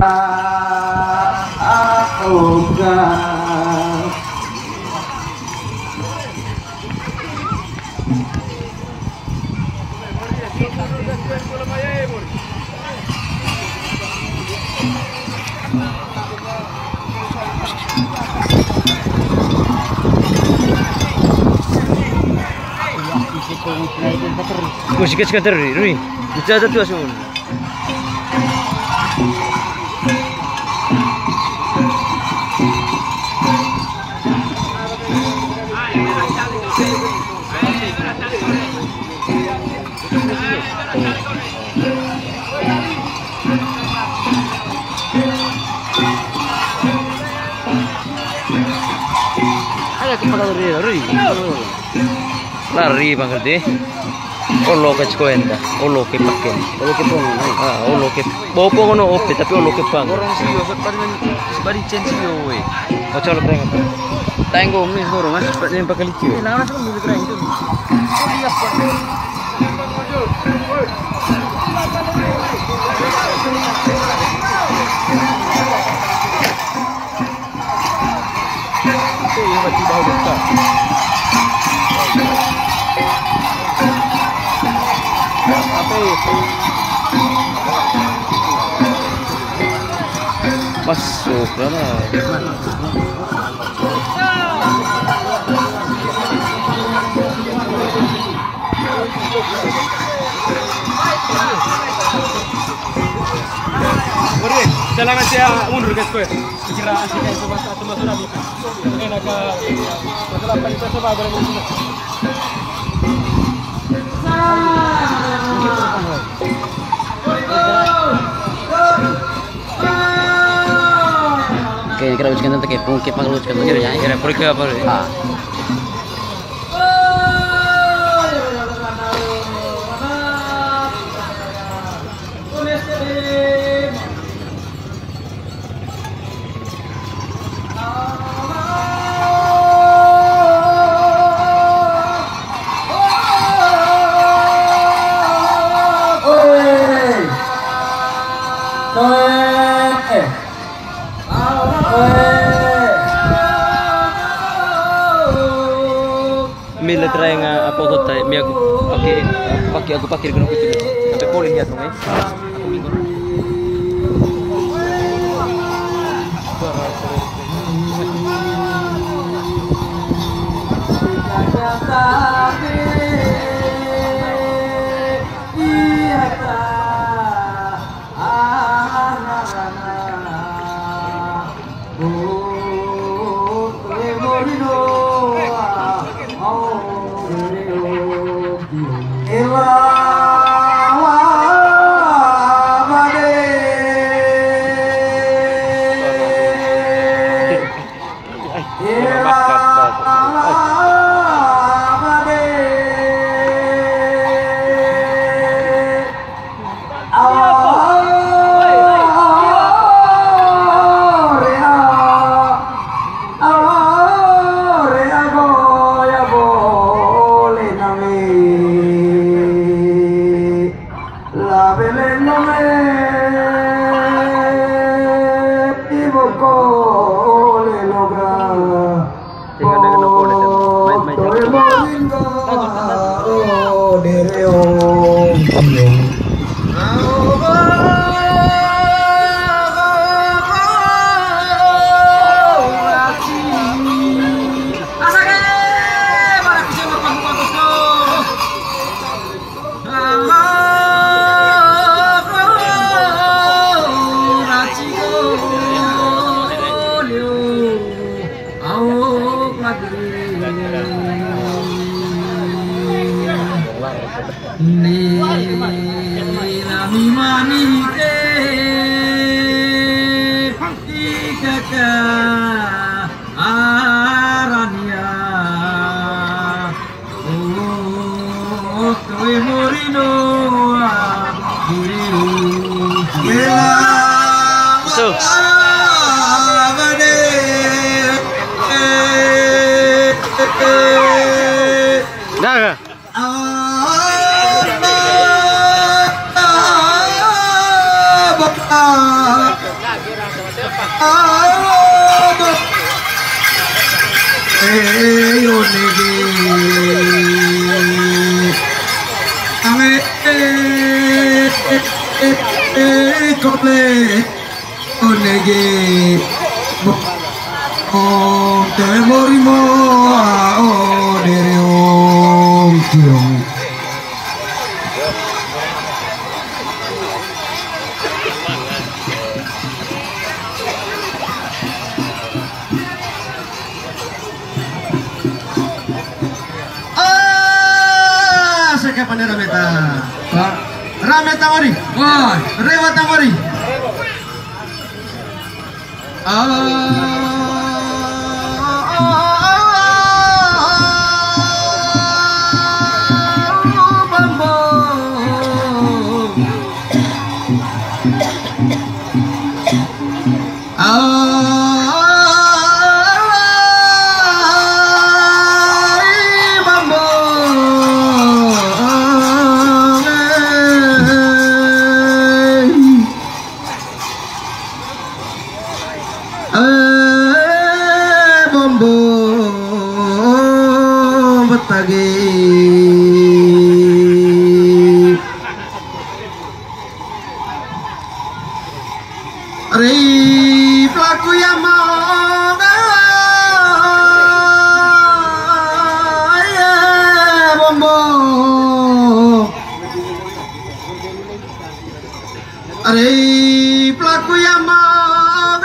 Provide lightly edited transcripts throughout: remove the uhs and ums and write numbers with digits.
Aku Musik sekitar ini, bisa ada tuh asun. Ayo kita lari. Lari bang Gede. Olo ke cuenta, olo ke pakai, olo ke pong, olo ke, bopo ngono ope tapi olo ke pang. Orang sih yo, sebari censi yo, macam lo berang apa? Tengok ni orang mas, yang pakai licu. Nah, orang sebelum berang itu. Itu yang macam bau besar. Masuk lah. Boleh, jalangan saya mundur ke square. Kira asik itu masa atau masa lagi. Enak ke setelah kita coba berani. Kayak kira ujian nanti kayak pungkit panggil ujian tuh ya. Kira pergi apa? Mila try nga apa ko tay mi aku pakai gano ko itu sampai polling ya dong aku minggu Rameta mari. Wah, rewata mari. Pelaku yang mau bombo pelaku yang mau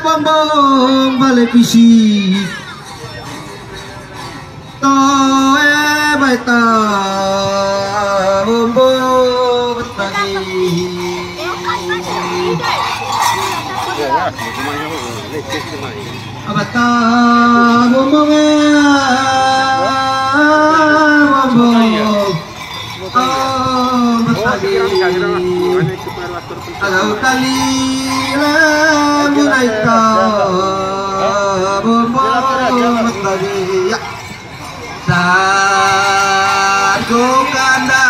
bombo balik visi baita bombo abata ngomongnya kalau kali lagu naika tadi ya sago kanda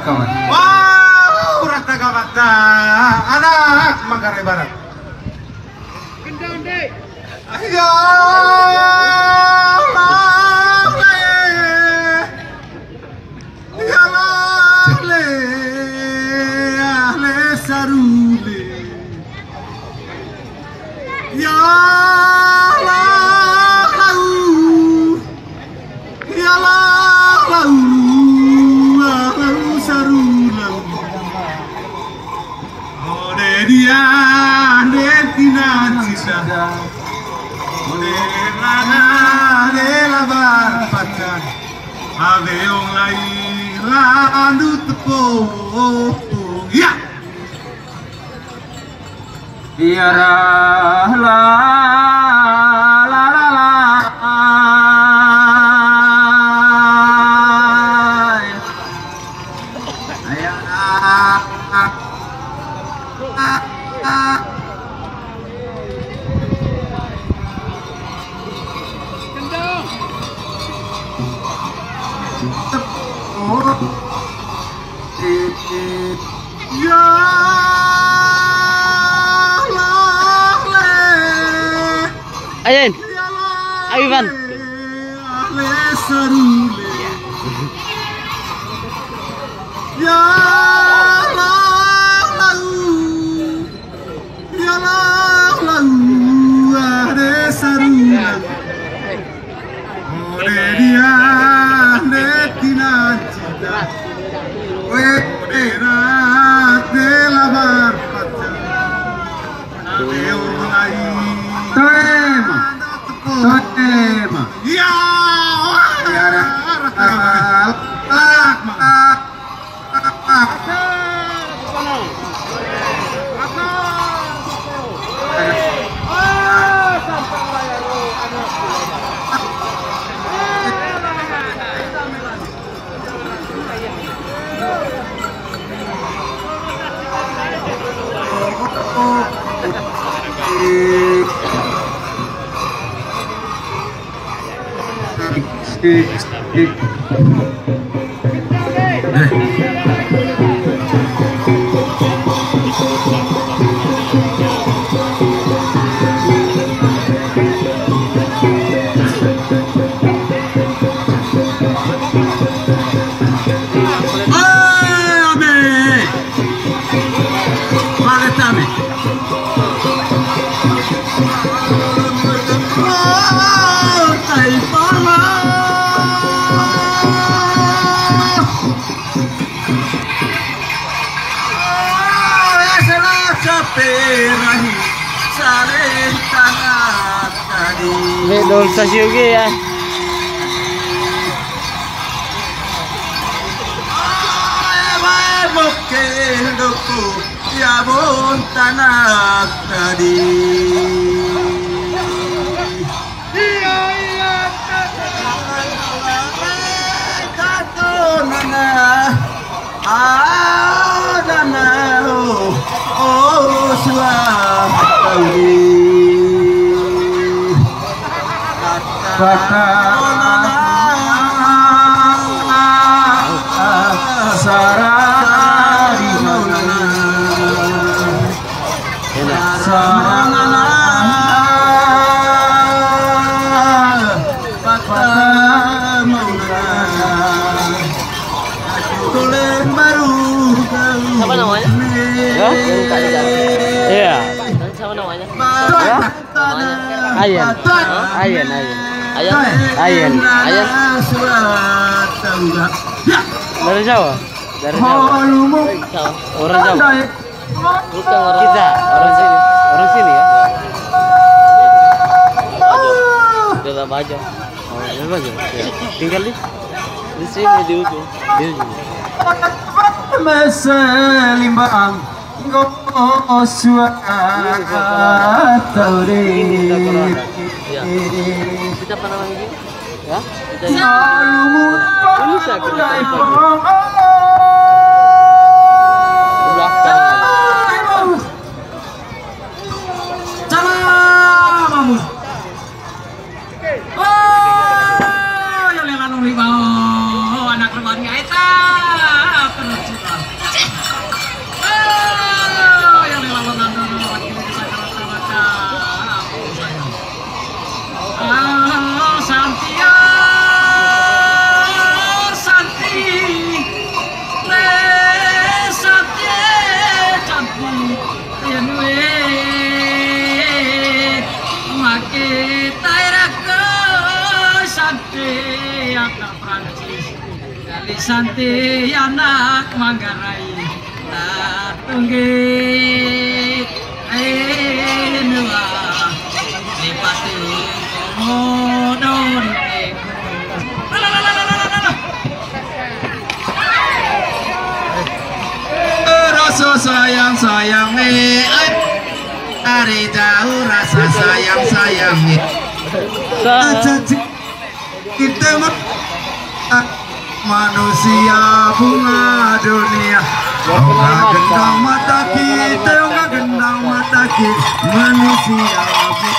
kawan. Wow, rata gawata, anak Manggarai Barat. Gendang deh. Ayo, sarule, ya dia netina cita de lavar pacan aveong lai landu tepo ya biara la la la la Ayen, Ivan. Dol sa syugi ya. Ya bon tanah tadi. Siapa namanya? Ya? Iya. Siapa namanya? Ya? Ayan. Ayan. Ayan. Dari Jawa? Dari Jawa. Orang Jawa. Bukan orang kita. Orang sini. Orang sini ya. Dalam aja. Oh, dalam aja. Ya. Tinggal di sini di ujung. Di ujung. Meselimbang gosua tauri. Kita apa namanya ini? Ya? Kita Ini sakit. Santi anak Manggarai tatungge enua lipati komodon rasa sayang dari jauh rasa sayang kita manusia bunga dunia. Onga gendang mata kita, onga gendang mata kita, manusia bunga.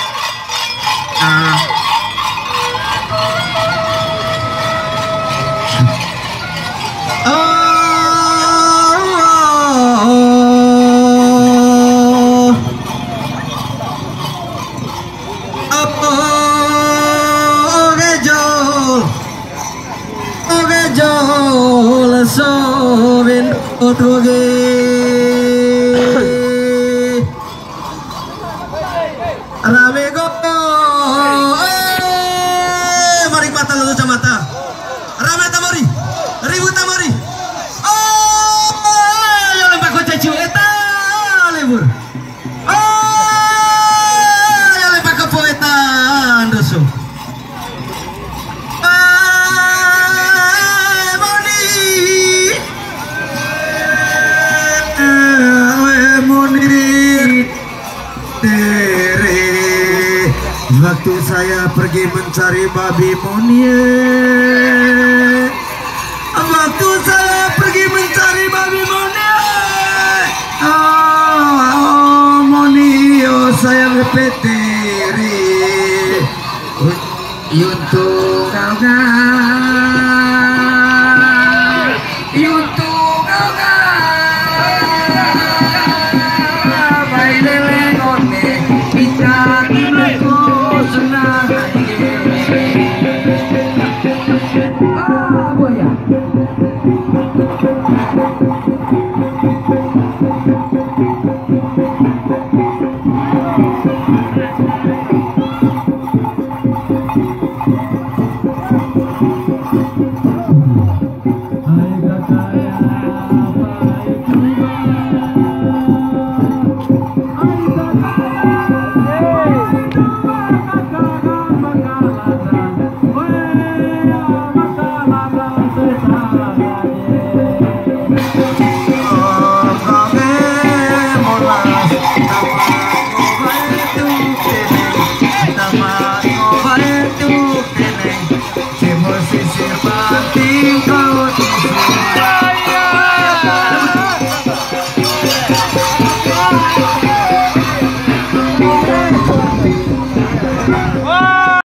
Waktu saya pergi mencari babi monyet, waktu saya pergi mencari babi monyet, monio saya repetiri untuk kau. Oke.